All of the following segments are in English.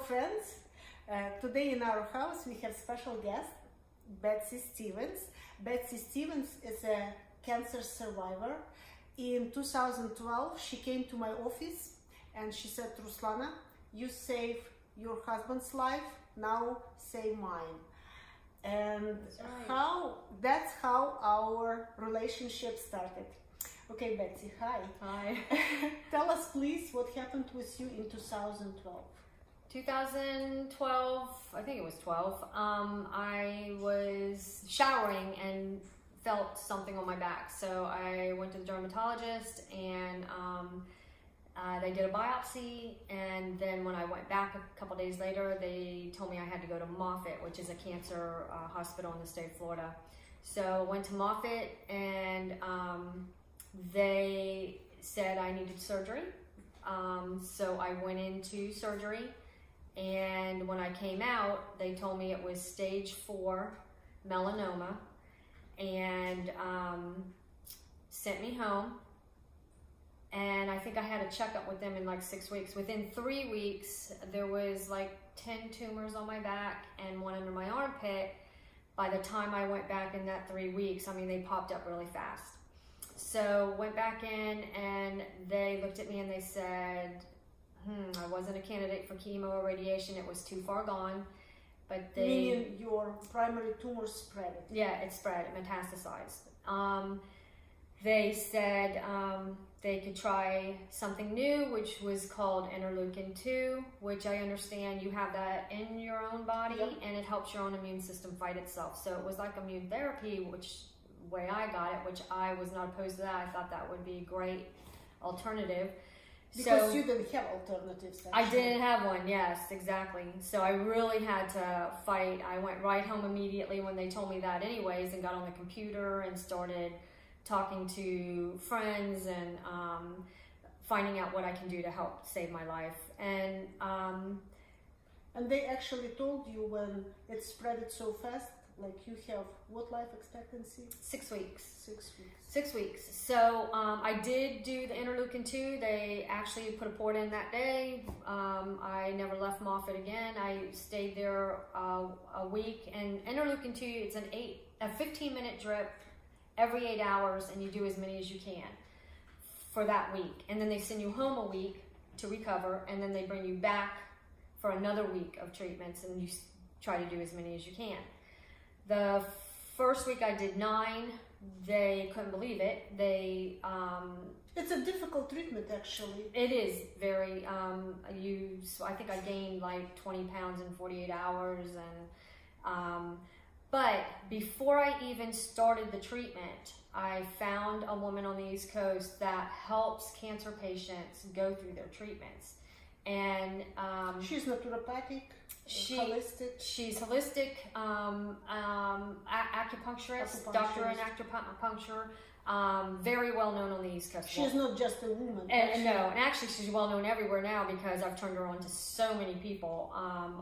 friends. Today in our house we have special guest, Betsy Stevens. Betsy Stevens is a cancer survivor. In 2012, she came to my office and she said, Ruslana, you saved your husband's life, now save mine. And that's how our relationship started. Okay, Betsy, hi. Hi. Tell us please what happened with you in 2012. 2012, I think it was 12, I was showering and felt something on my back. So I went to the dermatologist and they did a biopsy, and then when I went back a couple days later, they told me I had to go to Moffitt, which is a cancer hospital in the state of Florida. So I went to Moffitt and they said I needed surgery. So I went into surgery, and when I came out, they told me it was stage 4 melanoma, and sent me home. And I think I had a checkup with them in like 6 weeks. Within 3 weeks, there was like 10 tumors on my back and one under my armpit. By the time I went back in that 3 weeks, I mean, they popped up really fast. So went back in and they looked at me and they said, I wasn't a candidate for chemo or radiation. It was too far gone. But they... Meaning your primary tumor spread? Yeah, it spread, it metastasized. They said they could try something new, which was called interleukin-2, which I understand you have that in your own body, yep, and it helps your own immune system fight itself. So it was like immune therapy, which way I got it, which I was not opposed to that. I thought that would be a great alternative. Because so, you didn't have alternatives. Actually. I didn't have one, yes, exactly. So I really had to fight. I went right home immediately when they told me that anyways, and got on the computer and started talking to friends and finding out what I can do to help save my life. And they actually told you when it spread so fast, like you have what life expectancy? 6 weeks. 6 weeks. 6 weeks. So I did do the interleukin-2. They actually put a port in that day. I never left Moffitt again. I stayed there a week. And interleukin-2, it's a 15-minute drip every 8 hours, and you do as many as you can for that week. And then they send you home a week to recover, and then they bring you back for another week of treatments, and you try to do as many as you can. The first week I did 9. They couldn't believe it. It's a difficult treatment, actually. It is very, I think I gained like 20 pounds in 48 hours, and but before I even started the treatment, I found a woman on the East Coast that helps cancer patients go through their treatments. And she's naturopathic, holistic. She's holistic, acupuncturist, doctor in acupuncture, very well known on the East Coast. She's not just a woman. And no, and actually she's well known everywhere now because I've turned her on to so many people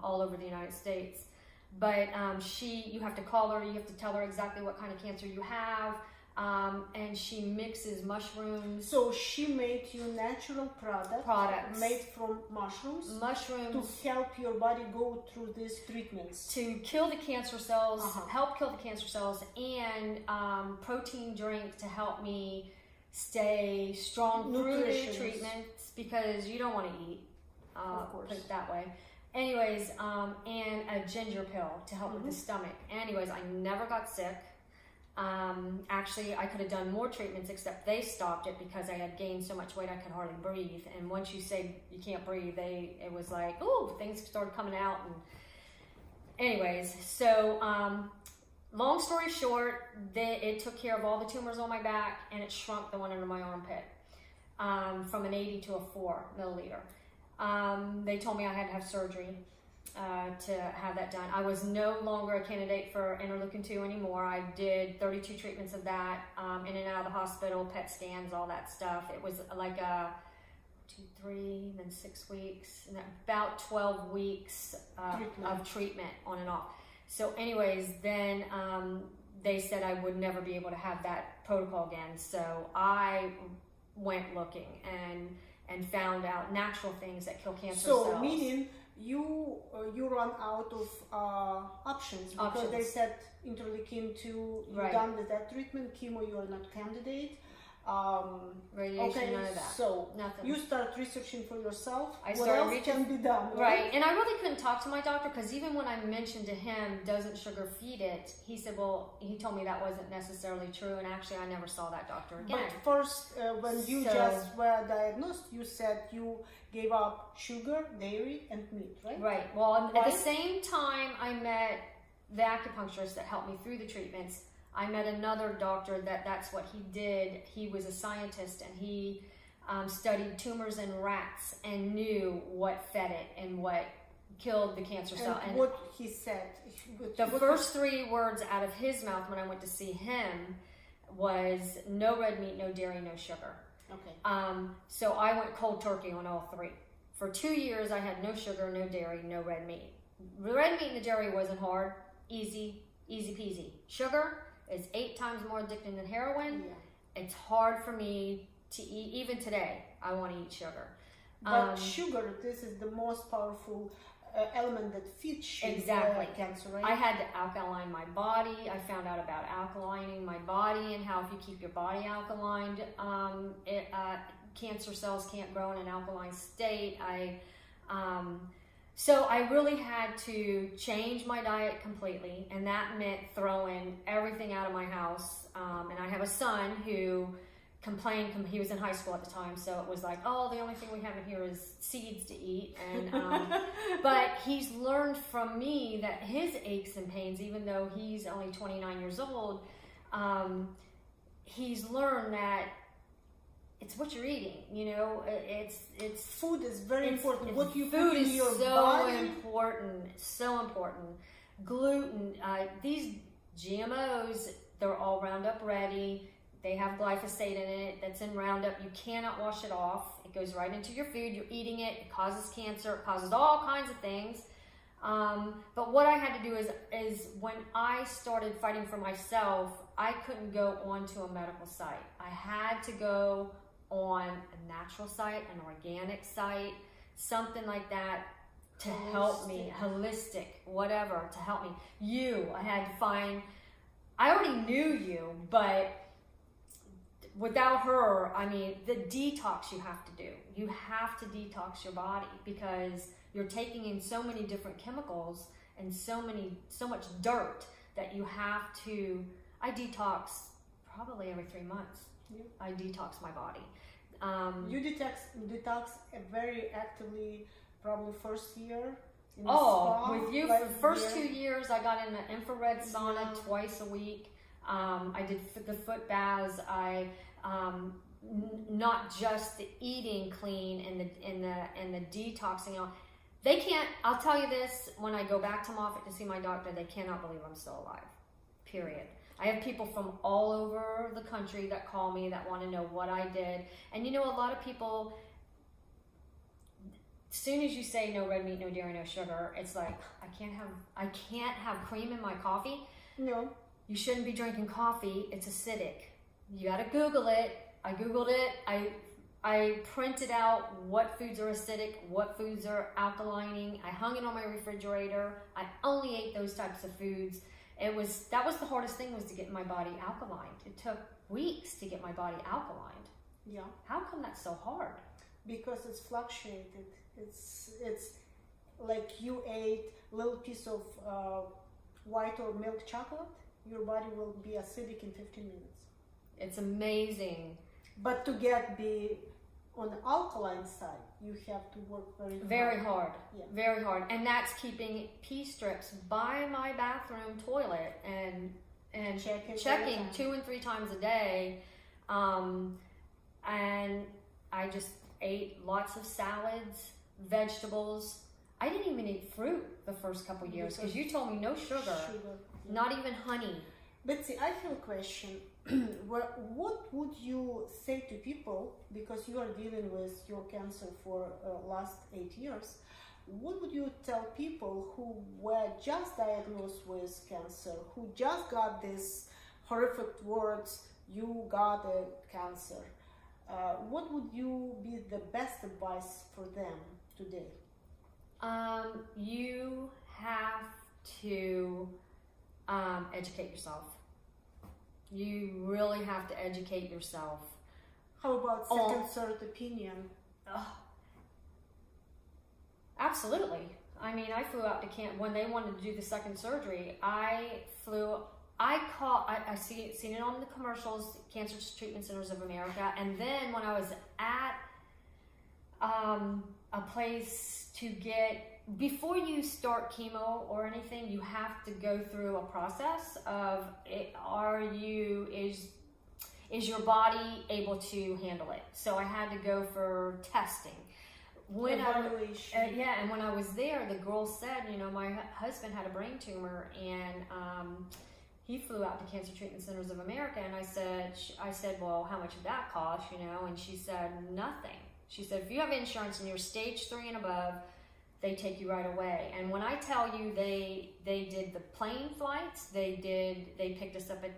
all over the United States. But you have to call her, you have to tell her exactly what kind of cancer you have, and she mixes mushrooms. So she made you natural products made from mushrooms to help your body go through these treatments. To kill the cancer cells, help kill the cancer cells, and protein drink to help me stay strong through the treatments, because you don't want to eat, put it that way. Anyways, and a ginger pill to help with the stomach. Anyways, I never got sick. Actually, I could have done more treatments, except they stopped it because I had gained so much weight I could hardly breathe. And once you say you can't breathe, it was like, oh, things started coming out. And anyways, so long story short, it took care of all the tumors on my back, and it shrunk the one under my armpit from an 80 to a 4 milliliter. They told me I had to have surgery to have that done. I was no longer a candidate for interleukin-2 anymore. I did 32 treatments of that, in and out of the hospital, PET scans, all that stuff. It was like a 2, 3, then 6 weeks, and about 12 weeks of treatment on and off. So anyways, then they said I would never be able to have that protocol again. So I went looking and found out natural things that kill cancer cells. So meaning you you run out of options because they said interleukin 2, you're done with that treatment, chemo, you are not candidate. Radiation, none of that. So nothing. You start researching for yourself. I what else can be done? Right, and I really couldn't talk to my doctor because even when I mentioned to him, doesn't sugar feed it, he said, well, he told me that wasn't necessarily true, and actually I never saw that doctor again. But first, when you just were diagnosed, you said you gave up sugar, dairy, and meat, right? Right. Well, at the same time I met the acupuncturist that helped me through the treatments, I met another doctor that's what he did. He was a scientist and he studied tumors in rats and knew what fed it and what killed the cancer cell. And what he said? The first 3 words out of his mouth when I went to see him was no red meat, no dairy, no sugar. Okay. So I went cold turkey on all 3. For 2 years I had no sugar, no dairy, no red meat. The red meat and the dairy wasn't hard, easy peasy. Sugar is 8 times more addicting than heroin. Yeah. It's hard for me to eat. Even today, I want to eat sugar. But sugar, this is the most powerful element that feeds cancer, right? I had to alkaline my body. I found out about alkalining my body and how if you keep your body alkaline, cancer cells can't grow in an alkaline state. So I really had to change my diet completely, and that meant throwing everything out of my house. And I have a son who complained, he was in high school at the time, so it was like, oh, the only thing we have in here is seeds to eat. And but he's learned from me that his aches and pains, even though he's only 29 years old, he's learned that it's what you're eating, you know. It's food is very important. What you food put in is your so body. important, so important. Gluten, these GMOs, they're all Roundup ready. They have glyphosate in it. That's in Roundup. You cannot wash it off. It goes right into your food. You're eating it. It causes cancer. It causes all kinds of things. But what I had to do is when I started fighting for myself, I couldn't go onto a medical site. I had to go on a natural site, an organic site, something like that to help me, holistic, whatever, to help me. I had to find, I already knew you, but without her, I mean, the detox you have to do. You have to detox your body because you're taking in so many different chemicals and so much dirt that you have to, I detox probably every 3 months. Yeah. I detox my body. You detox very actively, probably first year. With you for the first 2 years, I got in an infrared sauna twice a week. I did the foot baths. I not just the eating clean and the detoxing. They can't. I'll tell you this: when I go back to Moffitt to see my doctor, they cannot believe I'm still alive. Period. I have people from all over the country that call me that want to know what I did. And you know, a lot of people, as soon as you say no red meat, no dairy, no sugar, it's like, I can't have cream in my coffee. No. You shouldn't be drinking coffee. It's acidic. You got to Google it. I Googled it. I printed out what foods are acidic, what foods are alkalining. I hung it on my refrigerator. I only ate those types of foods. That was the hardest thing, was to get my body alkaline. It took weeks to get my body alkaline. Yeah. How come that's so hard? Because it's fluctuated. It's like you ate a little piece of white or milk chocolate, your body will be acidic in 15 minutes. It's amazing. But to be on the alkaline side, you have to work very hard. Yeah. Very hard. And that's keeping pee strips by my bathroom toilet and checking 2 and 3 times a day. And I just ate lots of salads, vegetables. I didn't even eat fruit the first couple years because you told me no sugar. Not even honey. Betsy, I have a question. What would you say to people, because you are dealing with your cancer for last 8 years, what would you tell people who were just diagnosed with cancer, who just got these horrific words, you got a cancer? What would you be the best advice for them today? You to educate yourself. You really have to educate yourself. How about second, third opinion? Absolutely. I mean, I flew out to camp when they wanted to do the second surgery. I seen it on the commercials, Cancer Treatment Centers of America, and then when I was at a place to get, before you start chemo or anything, you have to go through a process of, is your body able to handle it? So I had to go for testing. Evaluation. And when I was there, the girl said, you know, my husband had a brain tumor, and he flew out to Cancer Treatment Centers of America, and I said, well, how much did that cost, you know? And she said, nothing. She said, if you have insurance and you're stage 3 and above, they take you right away. And when I tell you they did the plane flights, they picked us up at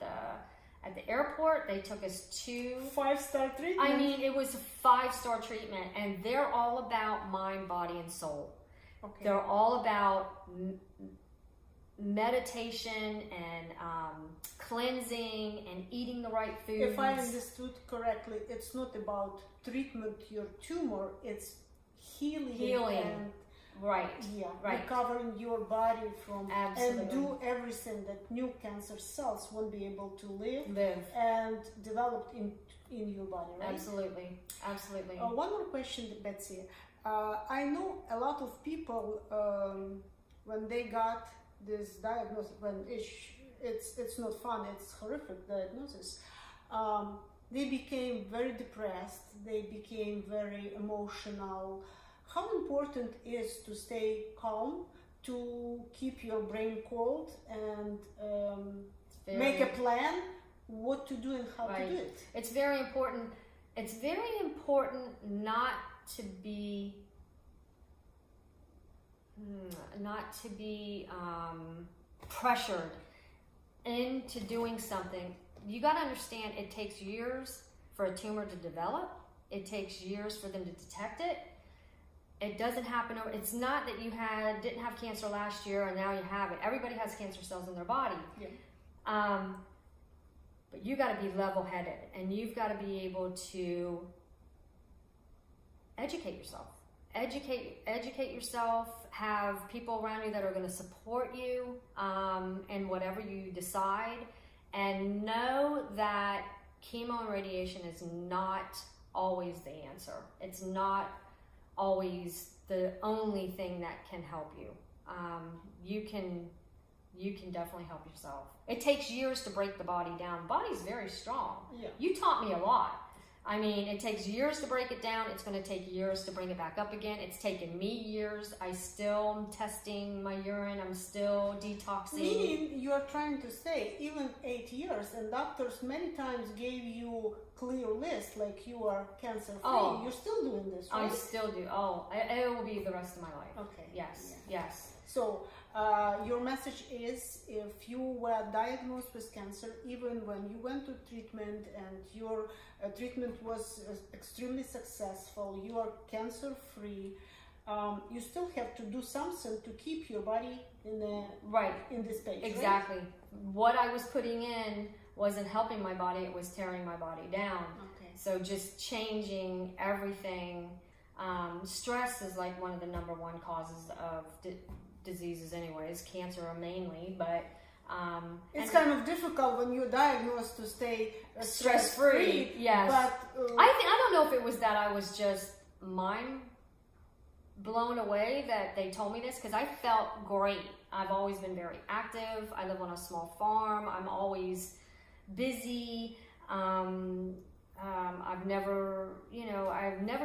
the airport, they took us to 5-star treatment. I mean, it was a 5-star treatment, and they're all about mind, body, and soul. Okay. They're all about meditation and cleansing and eating the right foods. If I understood correctly, it's not about treatment your tumor, it's healing. And right. Yeah. Right. Recovering your body from Absolutely. And do everything that new cancer cells won't be able to live and develop in your body, right? Absolutely. Absolutely. One more question, Betsy. I know a lot of people when they got this diagnosis, when it's not fun, it's horrific diagnosis. They became very depressed. They became very emotional. How important is to stay calm, to keep your brain cold, and make a plan what to do and how to do it? It's very important. It's very important not to be pressured into doing something. You got to understand, it takes years for a tumor to develop. It takes years for them to detect it. It doesn't happen over. It's not that you didn't have cancer last year and now you have it. Everybody has cancer cells in their body. Yeah. But you got to be level-headed, and you've got to be able to educate yourself. Educate yourself. Have people around you that are going to support you in whatever you decide, and know that chemo and radiation is not always the answer. It's not always the only thing that can help you. You can definitely help yourself. It takes years to break the body down. The body's very strong. Yeah. You taught me a lot. I mean, it takes years to break it down. It's going to take years to bring it back up again. It's taken me years. I still am testing my urine. I'm still detoxing. Meaning, you are trying to say even 8 years, and doctors many times gave you clear list, like you are cancer free. Oh, you're still doing this, right? I still do. Oh, it will be the rest of my life. Okay. Yes. Yeah. Yes. So your message is, if you were diagnosed with cancer, even when you went to treatment and your treatment was extremely successful, you are cancer free, you still have to do something to keep your body in this stage. Exactly. Right? What I was putting in wasn't helping my body, it was tearing my body down. Okay. So just changing everything. Stress is like one of the #1 causes of diseases anyways, cancer mainly, but it's kind of difficult when you're diagnosed to stay stress-free. Yes. But I don't know if it was that I was just mind blown away that they told me this, because I felt great. I've always been very active. I live on a small farm. I'm always busy. I've never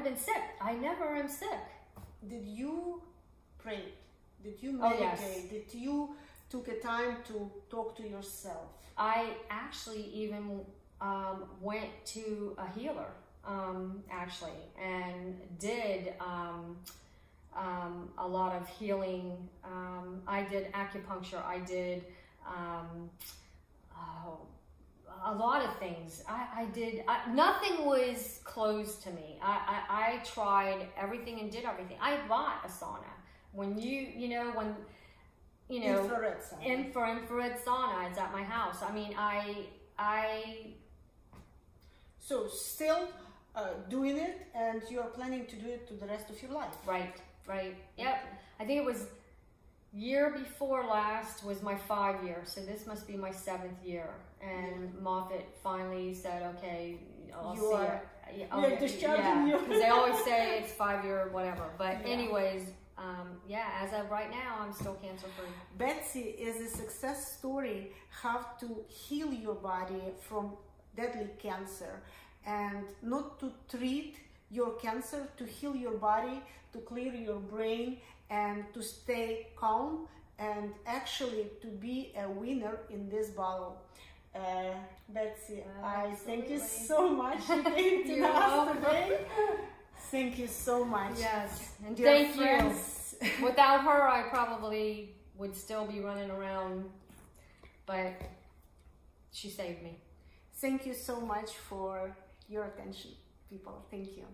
been sick. I never am sick. Did you pray? Did you meditate? Oh, yes. Did you took a time to talk to yourself? I actually even went to a healer, and did a lot of healing. I did acupuncture. I did a lot of things. Nothing was closed to me. I tried everything and did everything. I bought a sauna. When you know, infrared sauna. It's at my house. I mean, So still doing it, and you are planning to do it to the rest of your life. Right. Yep. I think it was year before last was my 5 year, so this must be my 7th year. And Moffitt finally said, "Okay, I'll see it." We're discharging you. Because they always say it's 5 year whatever. But anyways, as of right now, I'm still cancer free. Betsy is a success story how to heal your body from deadly cancer, and not to treat your cancer, to heal your body, to clear your brain, and to stay calm, and actually to be a winner in this battle. Betsy, I thank you so much for came to us today. Thank you so much. Yes, and dear thank friends. you. Without her, I probably would still be running around, but she saved me. Thank you so much for your attention, people. Thank you.